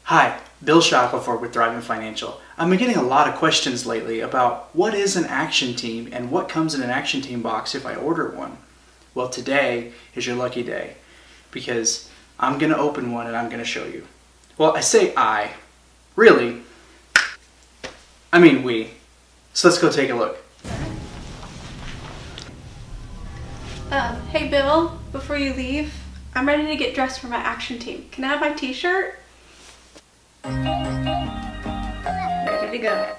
Hi, Bill Shackelford with Thriving Financial. I've been getting a lot of questions lately about what is an action team and what comes in an action team box if I order one. Well, today is your lucky day because I'm going to open one and I'm going to show you. Well, I say I. Really, I mean we. So let's go take a look. Hey Bill, before you leave, I'm ready to get dressed for my action team. Can I have my t-shirt? Ready to go.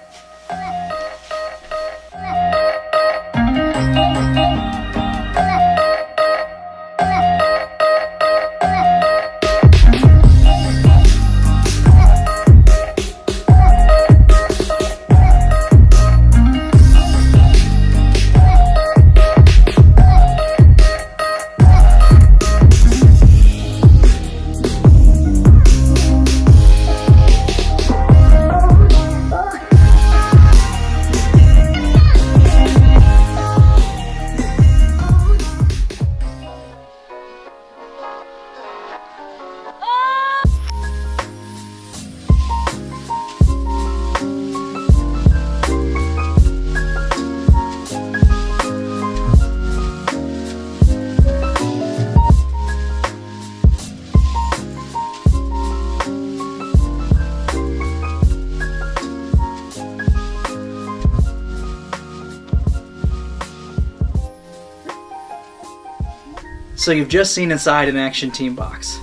So you've just seen inside an action team box.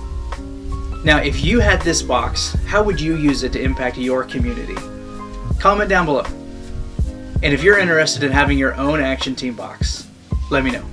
Now, if you had this box, how would you use it to impact your community? Comment down below. And if you're interested in having your own action team box, let me know.